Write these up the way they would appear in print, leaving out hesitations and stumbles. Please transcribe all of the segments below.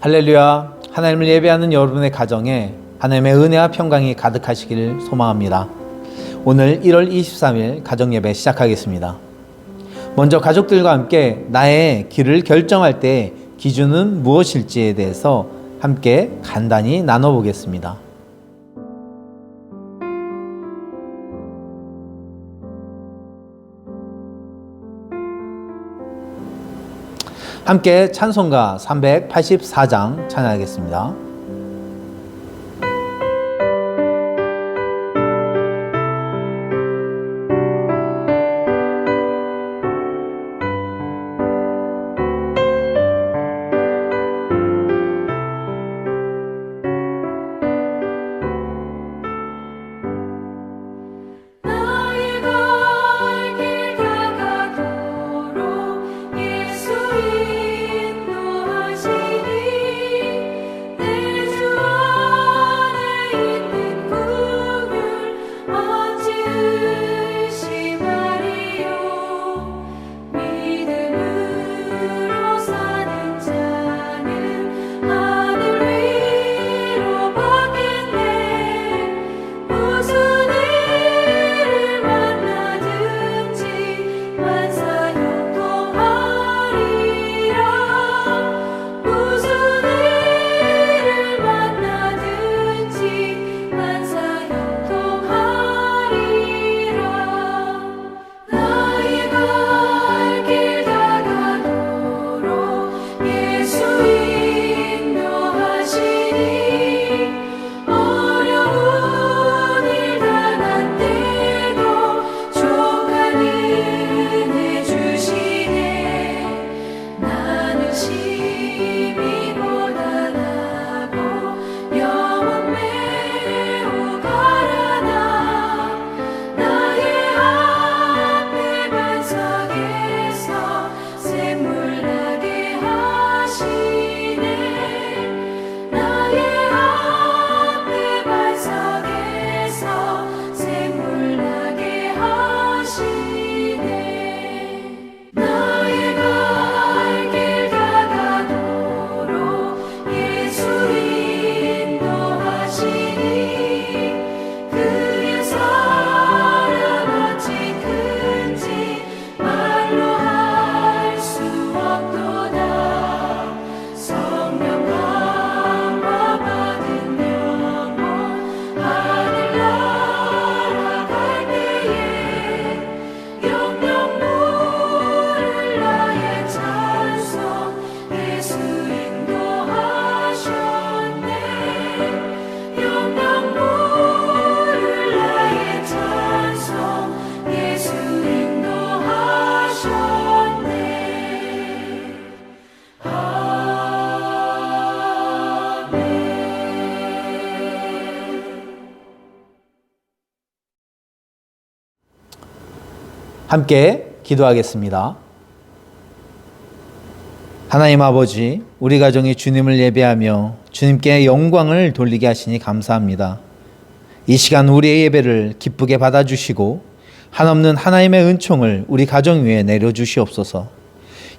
할렐루야. 하나님을 예배하는 여러분의 가정에 하나님의 은혜와 평강이 가득하시기를 소망합니다. 오늘 1월 23일 가정예배 시작하겠습니다. 먼저 가족들과 함께 나의 길을 결정할 때 기준은 무엇일지에 대해서 함께 간단히 나눠보겠습니다. 함께 찬송가 384장 찬양하겠습니다. 함께 기도하겠습니다. 하나님 아버지, 우리 가정이 주님을 예배하며 주님께 영광을 돌리게 하시니 감사합니다. 이 시간 우리의 예배를 기쁘게 받아주시고 한없는 하나님의 은총을 우리 가정 위에 내려주시옵소서.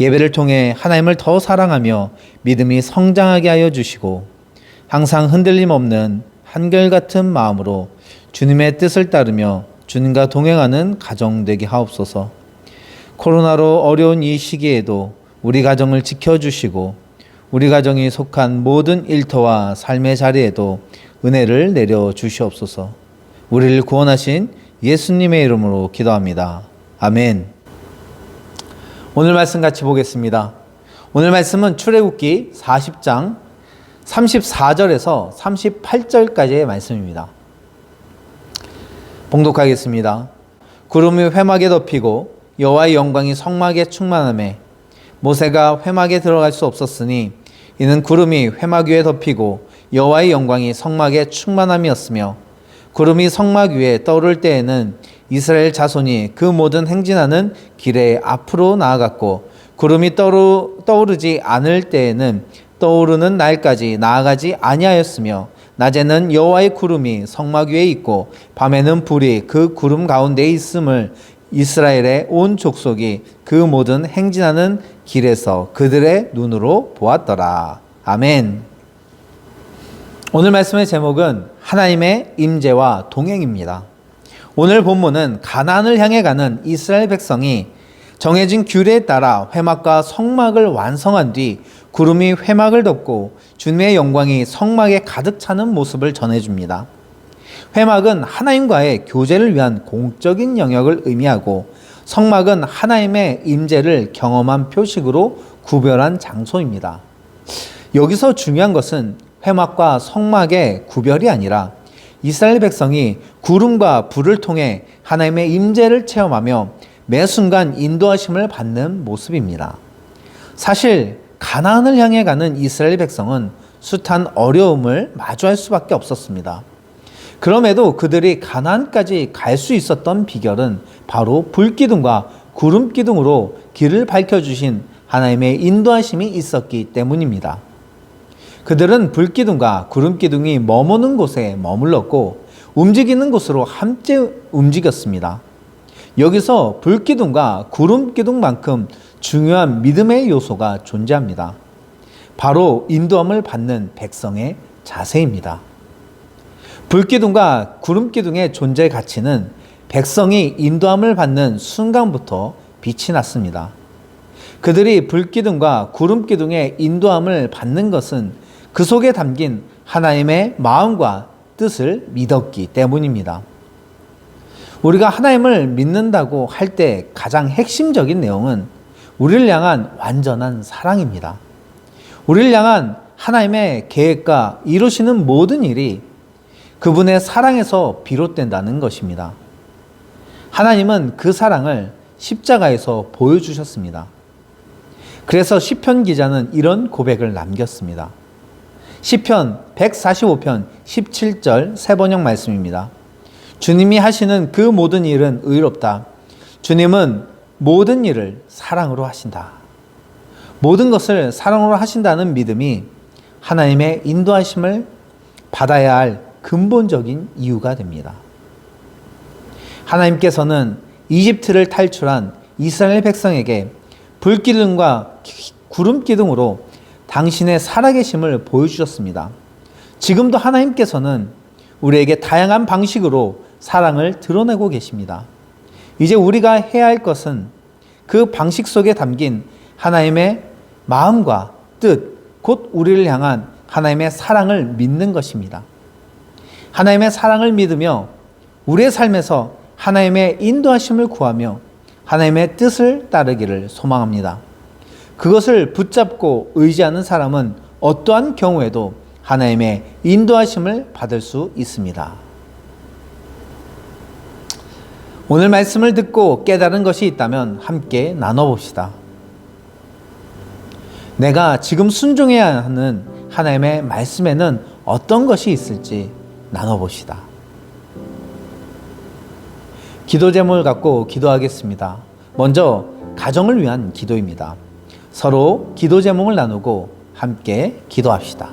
예배를 통해 하나님을 더 사랑하며 믿음이 성장하게 하여 주시고 항상 흔들림 없는 한결같은 마음으로 주님의 뜻을 따르며 주님과 동행하는 가정 되게 하옵소서. 코로나로 어려운 이 시기에도 우리 가정을 지켜주시고 우리 가정이 속한 모든 일터와 삶의 자리에도 은혜를 내려주시옵소서. 우리를 구원하신 예수님의 이름으로 기도합니다. 아멘. 오늘 말씀 같이 보겠습니다. 오늘 말씀은 출애굽기 40장 34절에서 38절까지의 말씀입니다. 봉독하겠습니다. 구름이 회막에 덮이고 여호와의 영광이 성막에 충만하매 모세가 회막에 들어갈 수 없었으니 이는 구름이 회막 위에 덮이고 여호와의 영광이 성막에 충만함이었으며 구름이 성막 위에 떠오를 때에는 이스라엘 자손이 그 모든 행진하는 길에 앞으로 나아갔고 구름이 떠오르지 않을 때에는 떠오르는 날까지 나아가지 아니하였으며 낮에는 여호와의 구름이 성막 위에 있고 밤에는 불이 그 구름 가운데 있음을 이스라엘의 온 족속이 그 모든 행진하는 길에서 그들의 눈으로 보았더라. 아멘. 오늘 말씀의 제목은 하나님의 임재와 동행입니다. 오늘 본문은 가나안을 향해 가는 이스라엘 백성이 정해진 규례에 따라 회막과 성막을 완성한 뒤 구름이 회막을 덮고 주님의 영광이 성막에 가득 차는 모습을 전해줍니다. 회막은 하나님과의 교제를 위한 공적인 영역을 의미하고 성막은 하나님의 임재를 경험한 표식으로 구별한 장소입니다. 여기서 중요한 것은 회막과 성막의 구별이 아니라 이스라엘 백성이 구름과 불을 통해 하나님의 임재를 체험하며 매 순간 인도하심을 받는 모습입니다. 사실 가나안을 향해 가는 이스라엘 백성은 숱한 어려움을 마주할 수밖에 없었습니다. 그럼에도 그들이 가나안까지 갈 수 있었던 비결은 바로 불기둥과 구름기둥으로 길을 밝혀주신 하나님의 인도하심이 있었기 때문입니다. 그들은 불기둥과 구름기둥이 머무는 곳에 머물렀고 움직이는 곳으로 함께 움직였습니다. 여기서 불기둥과 구름기둥만큼 중요한 믿음의 요소가 존재합니다. 바로 인도함을 받는 백성의 자세입니다. 불기둥과 구름기둥의 존재 가치는 백성이 인도함을 받는 순간부터 빛이 났습니다. 그들이 불기둥과 구름기둥의 인도함을 받는 것은 그 속에 담긴 하나님의 마음과 뜻을 믿었기 때문입니다. 우리가 하나님을 믿는다고 할 때 가장 핵심적인 내용은 우리를 향한 완전한 사랑입니다. 우리를 향한 하나님의 계획과 이루시는 모든 일이 그분의 사랑에서 비롯된다는 것입니다. 하나님은 그 사랑을 십자가에서 보여주셨습니다. 그래서 시편 기자는 이런 고백을 남겼습니다. 시편 145편 17절 새번역 말씀입니다. 주님이 하시는 그 모든 일은 의롭다. 주님은 모든 일을 사랑으로 하신다. 모든 것을 사랑으로 하신다는 믿음이 하나님의 인도하심을 받아야 할 근본적인 이유가 됩니다. 하나님께서는 이집트를 탈출한 이스라엘 백성에게 불기둥과 구름기둥으로 당신의 살아계심을 보여주셨습니다. 지금도 하나님께서는 우리에게 다양한 방식으로 사랑을 드러내고 계십니다. 이제 우리가 해야 할 것은 그 방식 속에 담긴 하나님의 마음과 뜻, 곧 우리를 향한 하나님의 사랑을 믿는 것입니다. 하나님의 사랑을 믿으며 우리의 삶에서 하나님의 인도하심을 구하며 하나님의 뜻을 따르기를 소망합니다. 그것을 붙잡고 의지하는 사람은 어떠한 경우에도 하나님의 인도하심을 받을 수 있습니다. 오늘 말씀을 듣고 깨달은 것이 있다면 함께 나눠봅시다. 내가 지금 순종해야 하는 하나님의 말씀에는 어떤 것이 있을지 나눠봅시다. 기도 제목을 갖고 기도하겠습니다. 먼저 가정을 위한 기도입니다. 서로 기도 제목을 나누고 함께 기도합시다.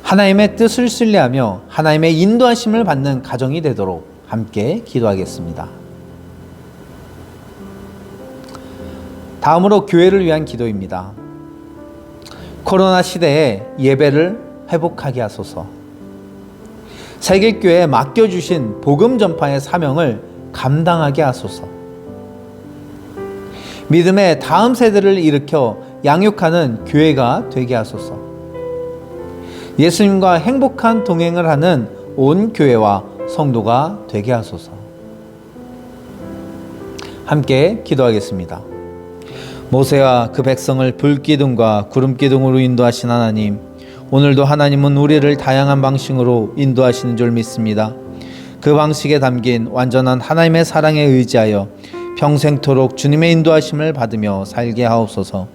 하나님의 뜻을 신뢰하며 하나님의 인도하심을 받는 가정이 되도록 함께 기도하겠습니다. 다음으로 교회를 위한 기도입니다. 코로나 시대에 예배를 회복하게 하소서. 세계교회에 맡겨주신 복음 전파의 사명을 감당하게 하소서. 믿음의 다음 세대를 일으켜 양육하는 교회가 되게 하소서. 예수님과 행복한 동행을 하는 온 교회와 성도가 되게 하소서. 함께 기도하겠습니다. 모세와 그 백성을 불기둥과 구름기둥으로 인도하신 하나님, 오늘도 하나님은 우리를 다양한 방식으로 인도하시는 줄 믿습니다. 그 방식에 담긴 완전한 하나님의 사랑에 의지하여 평생토록 주님의 인도하심을 받으며 살게 하옵소서.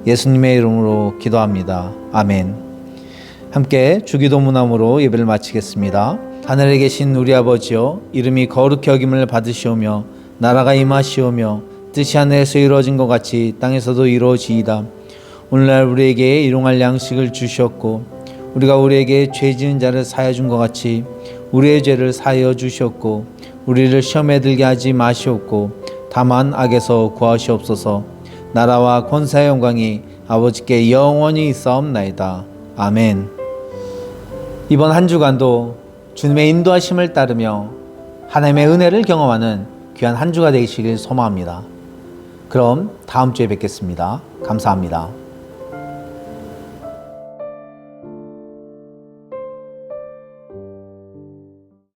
예수님의 이름으로 기도합니다. 아멘. 함께 주기도문함으로 예배를 마치겠습니다. 하늘에 계신 우리 아버지여, 이름이 거룩히 여김을 받으시오며 나라가 임하시오며 뜻이 하늘에서 이루어진 것 같이 땅에서도 이루어지이다. 오늘날 우리에게 일용할 양식을 주셨고 우리가 우리에게 죄 지은 자를 사하여 준 것 같이 우리의 죄를 사하여 주셨고 우리를 시험에 들게 하지 마시옵고 다만 악에서 구하시옵소서. 나라와 권세와 영광이 아버지께 영원히 있사옵나이다. 아멘. 이번 한 주간도 주님의 인도하심을 따르며 하나님의 은혜를 경험하는 귀한 한 주가 되시길 소망합니다. 그럼 다음 주에 뵙겠습니다. 감사합니다.